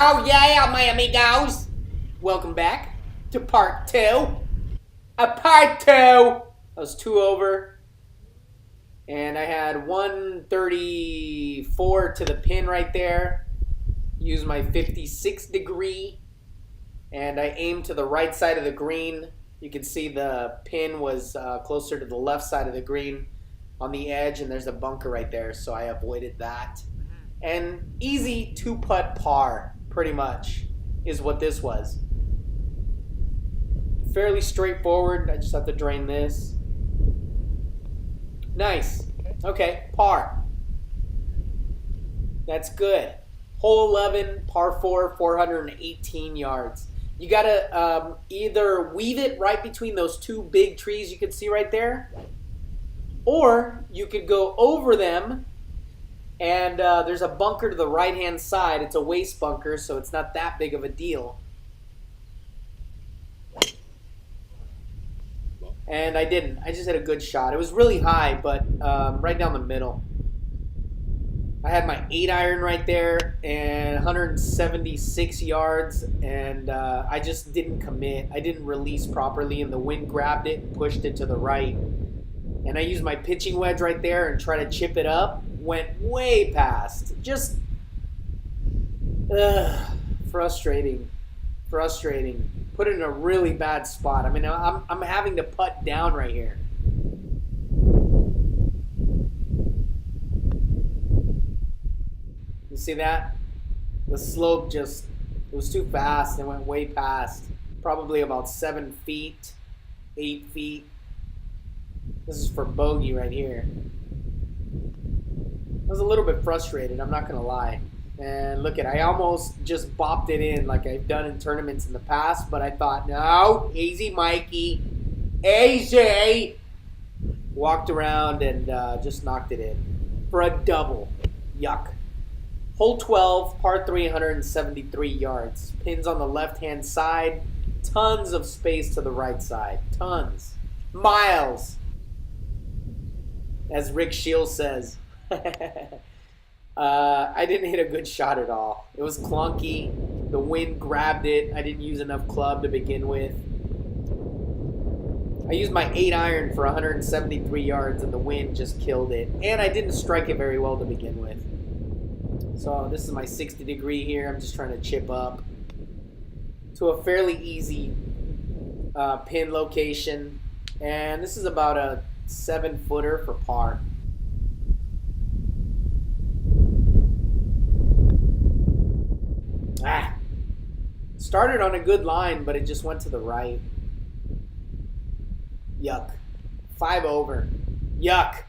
Oh yeah, my amigos! Welcome back to part 2. Part 2! I was 2 over. And I had 134 to the pin right there. Use my 56 degree. And I aimed to the right side of the green. You can see the pin was closer to the left side of the green on the edge. And there's a bunker right there. So I avoided that. And easy 2-putt par, pretty much, is what this was. Fairly straightforward. I just have to drain this. Nice. Okay, par. That's good. Hole 11, par 4, 418 yards. You gotta either weave it right between those two big trees you can see right there, or you could go over them. And there's a bunker to the right-hand side. It's a waste bunker, so it's not that big of a deal. And I didn't. I just had a good shot. It was really high, but right down the middle. I had my 8-iron right there and 176 yards, and I just didn't commit. I didn't release properly, and the wind grabbed it and pushed it to the right. And I used my pitching wedge right there and tried to chip it up. Went way past. Just frustrating. Put it in a really bad spot. I mean, I'm having to putt down right here. You see that? The slope just, it was too fast. It went way past. Probably about 7 feet, 8 feet. This is for bogey right here. I was a little bit frustrated, I'm not going to lie. And look I almost just bopped it in like I've done in tournaments in the past, but I thought, no, easy Mikey, easy. Walked around and just knocked it in for a double. Yuck. Hole 12, par 3, 173 yards. Pins on the left-hand side. Tons of space to the right side. Tons. Miles. As Rick Shields says. I didn't hit a good shot at all. It was clunky. The wind grabbed it. I didn't use enough club to begin with. I used my 8-iron for 173 yards and the wind just killed it. And I didn't strike it very well to begin with. So this is my 60 degree here. I'm just trying to chip up to a fairly easy pin location. And this is about a 7-footer for par. Started on a good line, but it just went to the right. Yuck. 5 over. Yuck.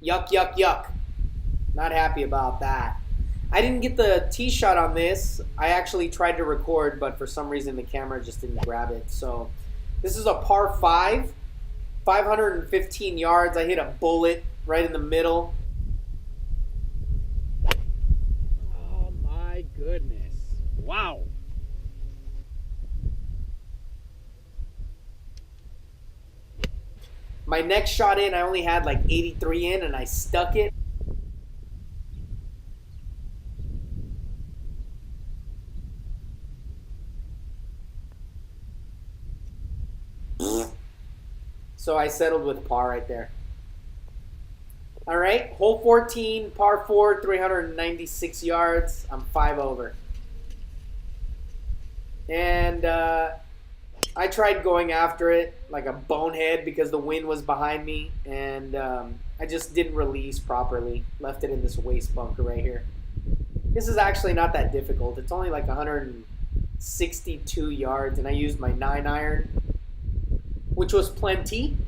Yuck, yuck, yuck. Not happy about that. I didn't get the tee shot on this. I actually tried to record, but for some reason the camera just didn't grab it. So this is a par 5. 515 yards. I hit a bullet right in the middle. Oh my goodness. Wow. My next shot in, I only had like 83 in and I stuck it. So I settled with par right there. All right, hole 14, par 4, 396 yards. I'm 5 over. And I tried going after it like a bonehead because the wind was behind me, and I just didn't release properly. Left it in this waste bunker right here. This is actually not that difficult. It's only like 162 yards, and I used my 9-iron, which was plenty,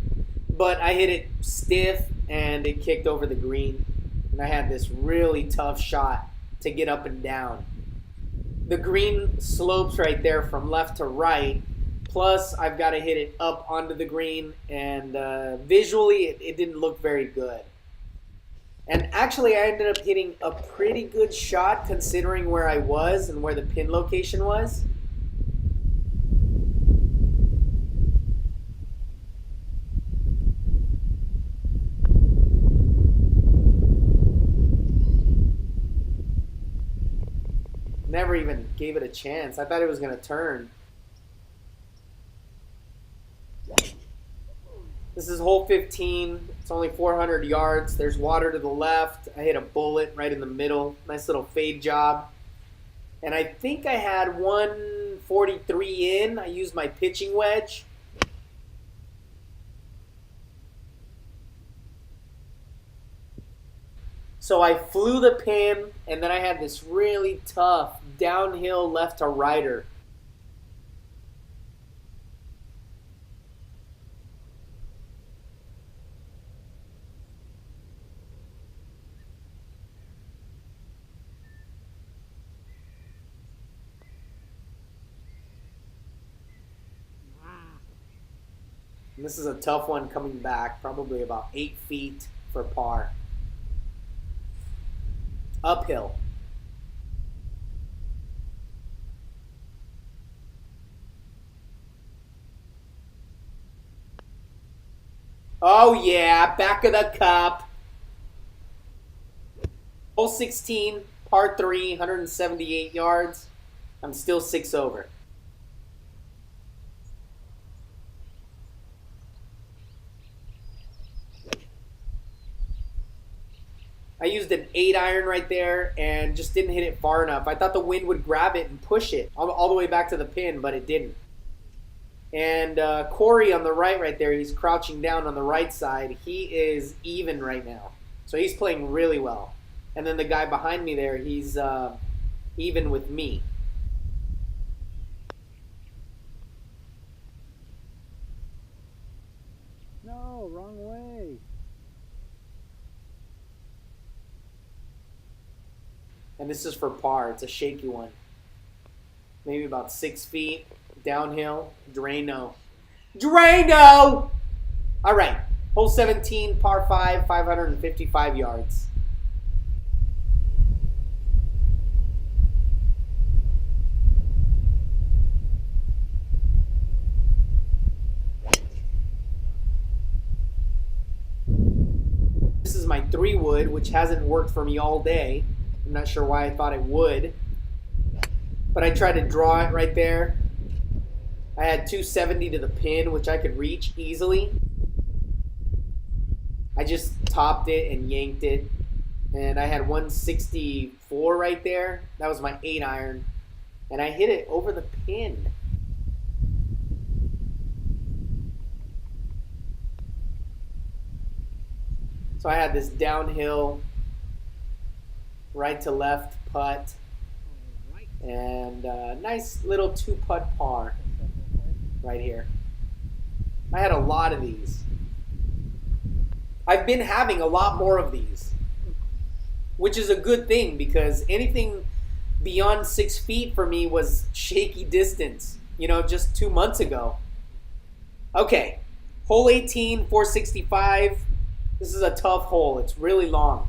but I hit it stiff and it kicked over the green, and I had this really tough shot to get up and down. The green slopes right there from left to right, plus I've got to hit it up onto the green, and visually it didn't look very good. And actually I ended up hitting a pretty good shot considering where I was and where the pin location was. Never even gave it a chance. I thought it was going to turn. This is hole 15. It's only 400 yards. There's water to the left. I hit a bullet right in the middle. Nice little fade job. And I think I had 143 in. I used my pitching wedge. So I flew the pin, and then I had this really tough downhill left to righter. And this is a tough one coming back, probably about 8 feet for par. Uphill. Oh yeah, back of the cup. Hole 16, par 3, 178 yards. I'm still 6 over. I used an 8-iron right there and just didn't hit it far enough. I thought the wind would grab it and push it all the way back to the pin, but it didn't. And Corey on the right there, he's crouching down on the right side. He is even right now. So he's playing really well. And then the guy behind me there, he's even with me. No, wrong way. And this is for par. It's a shaky one. Maybe about 6 feet. Downhill. Drano. Drano! All right. Hole 17, par 5, 555 yards. This is my 3-wood, which hasn't worked for me all day. I'm not sure why I thought it would. But I tried to draw it right there. I had 270 to the pin, which I could reach easily. I just topped it and yanked it. And I had 164 right there. That was my 8-iron. And I hit it over the pin. So I had this downhill right to left putt, and nice little 2-putt par right here. I had a lot of these. I've been having a lot more of these, which is a good thing because anything beyond 6 feet for me was shaky distance, just 2 months ago. Okay, hole 18, 465. This is a tough hole. It's really long.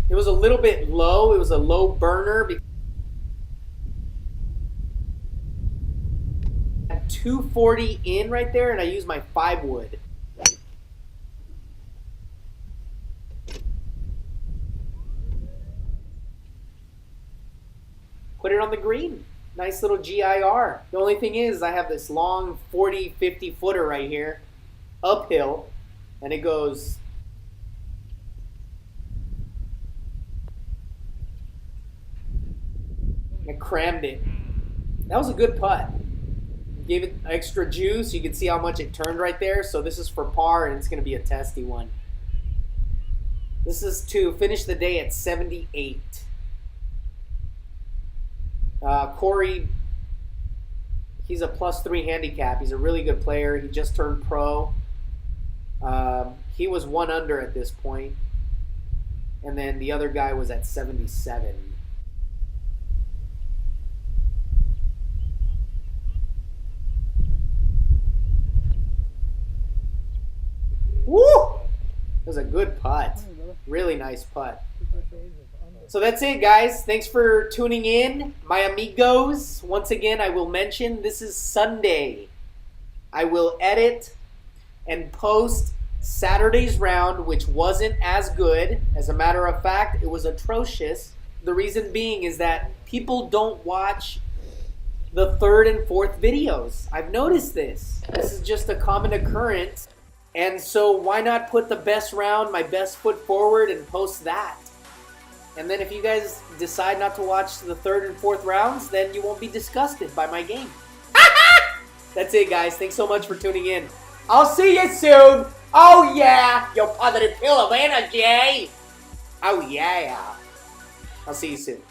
It was a little bit low. It was a low burner. I had 240 in right there, and I used my 5-wood. Put it on the green. Nice little GIR. The only thing is I have this long 40, 50 footer right here, uphill, and it goes... I crammed it. That was a good putt. Gave it extra juice. You can see how much it turned right there. So this is for par, and it's going to be a testy one. This is to finish the day at 78. Corey, he's a +3 handicap. He's a really good player. He just turned pro. He was 1 under at this point. And then the other guy was at 77. Woo! That was a good putt. Really nice putt. So that's it, guys. Thanks for tuning in, my amigos. Once again, I will mention this is Sunday. I will edit and post Saturday's round, which wasn't as good. As a matter of fact, it was atrocious. The reason being is that people don't watch the third and fourth videos. I've noticed this. This is just a common occurrence. And so why not put the best round, my best foot forward, and post that? And then if you guys decide not to watch the third and fourth rounds, then you won't be disgusted by my game. That's it, guys. Thanks so much for tuning in. I'll see you soon. Oh, yeah. Your positive pill of energy. Oh, yeah. I'll see you soon.